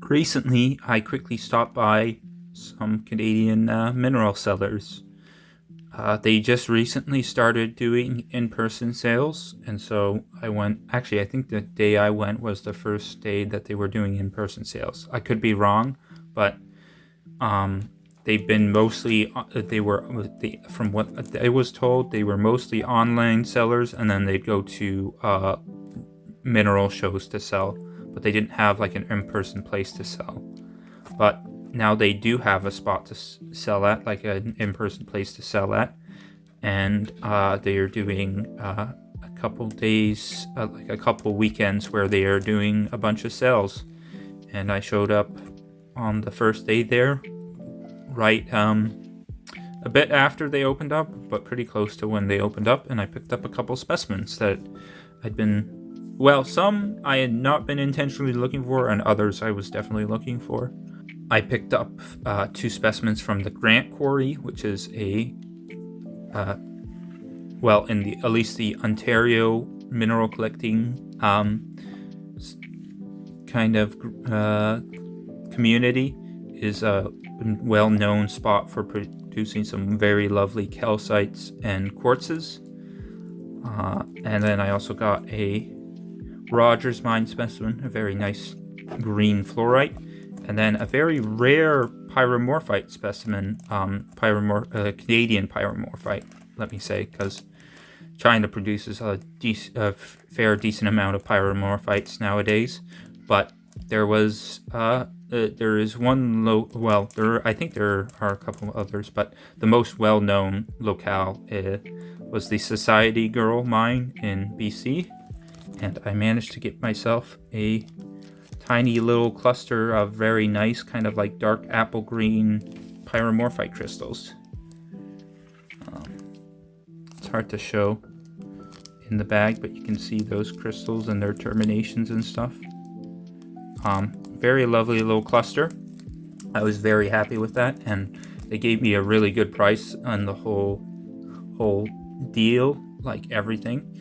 Recently, I quickly stopped by some Canadian mineral sellers. They just recently started doing in-person sales, and so I went. Actually, I think the day I went was the first day that they were doing in-person sales. I could be wrong, but they've been mostly. From what I was told, they were mostly online sellers, and then they'd go to mineral shows to sell, but they didn't have like an in-person place to sell. But now they do have a spot to sell at, like an in-person place to sell at, and they are doing a couple days, like a couple weekends where they are doing a bunch of sales. And I showed up on the first day there, right a bit after they opened up, but pretty close to when they opened up, and I picked up a couple specimens that I'd been, well, some I had not been intentionally looking for, and others I was definitely looking for. I picked up 2 specimens from the Grant Quarry, which is a, at least the Ontario mineral collecting kind of community, is a well-known spot for producing some very lovely calcites and quartzes. And then I also got a Rogers mine specimen, a very nice green fluorite, and then a very rare pyromorphite specimen, Canadian pyromorphite, let me say, because China produces a decent amount of pyromorphites nowadays. But there is one I think there are a couple others, but the most well-known locale was the Society Girl mine in BC. And I managed to get myself a tiny little cluster of very nice, kind of like dark apple green pyromorphite crystals. It's hard to show in the bag, but you can see those crystals and their terminations and stuff. Very lovely little cluster. I was very happy with that, and they gave me a really good price on the whole deal, like everything.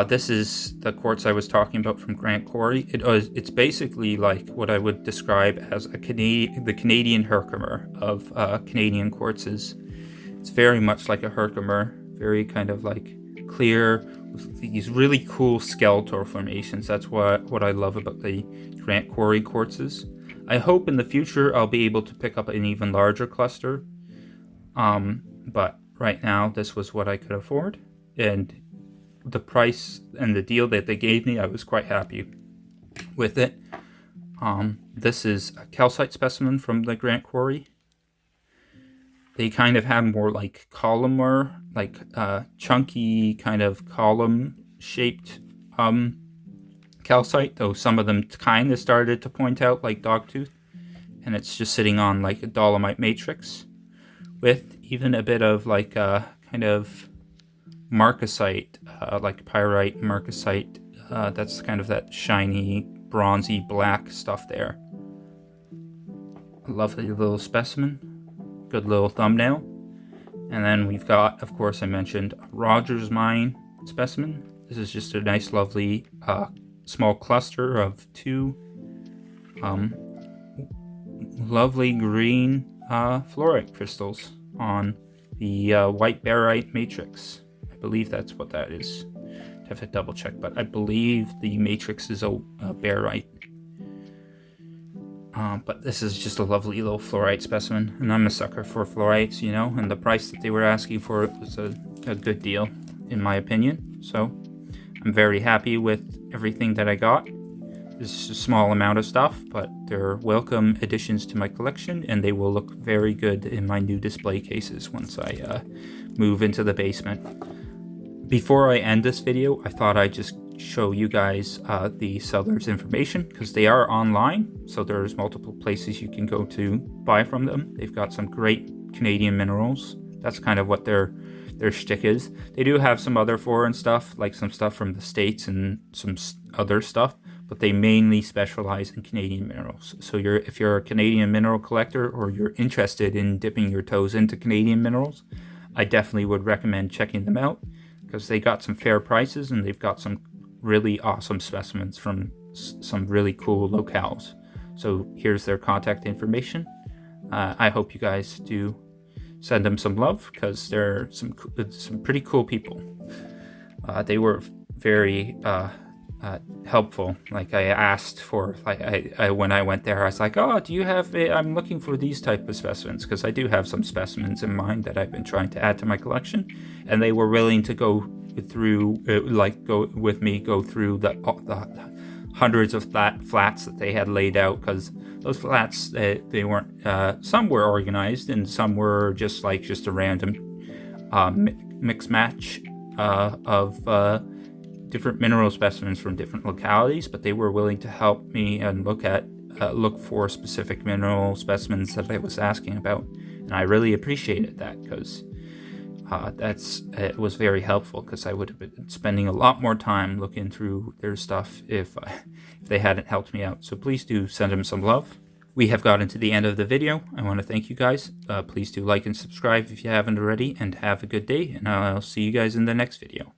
This is the quartz I was talking about from Grant Quarry. It's basically like what I would describe as the Canadian Herkimer of Canadian quartzes. It's very much like a Herkimer, very kind of like clear, with these really cool skeletal formations. That's what I love about the Grant Quarry quartzes. I hope in the future I'll be able to pick up an even larger cluster. But right now this was what I could afford, and the price and the deal that they gave me, I was quite happy with it. This is a calcite specimen from the Grant Quarry. They kind of have more like columnar, like chunky kind of column-shaped calcite, though some of them kind of started to point out like dogtooth. And it's just sitting on like a dolomite matrix with even a bit of like kind of marcasite, like pyrite marcasite. That's kind of that shiny, bronzy black stuff there. A lovely little specimen. Good little thumbnail. And then we've got, of course, I mentioned a Rogers mine specimen. This is just a nice, lovely, small cluster of 2 lovely green fluorite crystals on the white barite matrix. I believe that's what that is. I have to double check, but I believe the matrix is a barite. But this is just a lovely little fluorite specimen, and I'm a sucker for fluorites, you know, and the price that they were asking for it was a good deal, in my opinion. So I'm very happy with everything that I got. It's a small amount of stuff, but they're welcome additions to my collection, and they will look very good in my new display cases once I move into the basement. Before I end this video, I thought I'd just show you guys the seller's information, because they are online, so there's multiple places you can go to buy from them. They've got some great Canadian minerals. That's kind of what their shtick is. They do have some other foreign stuff, like some stuff from the States and some other stuff, but they mainly specialize in Canadian minerals. So if you're a Canadian mineral collector, or you're interested in dipping your toes into Canadian minerals, I definitely would recommend checking them out, because they got some fair prices, and they've got some really awesome specimens from some really cool locales. So here's their contact information. I hope you guys do send them some love, because they're some pretty cool people. They were very helpful. Like, I asked for, like, I when I went there, I was like, oh, do you have I'm looking for these type of specimens, because I do have some specimens in mind that I've been trying to add to my collection, and they were willing to go through go through the hundreds of flats that they had laid out, because those flats, they weren't, some were organized and some were just a random mix match of different mineral specimens from different localities, but they were willing to help me and look for specific mineral specimens that I was asking about, and I really appreciated that, because it was very helpful, because I would have been spending a lot more time looking through their stuff if they hadn't helped me out. So please do send them some love. We have gotten to the end of the video. I want to thank you guys. Please do like and subscribe if you haven't already, and have a good day, and I'll see you guys in the next video.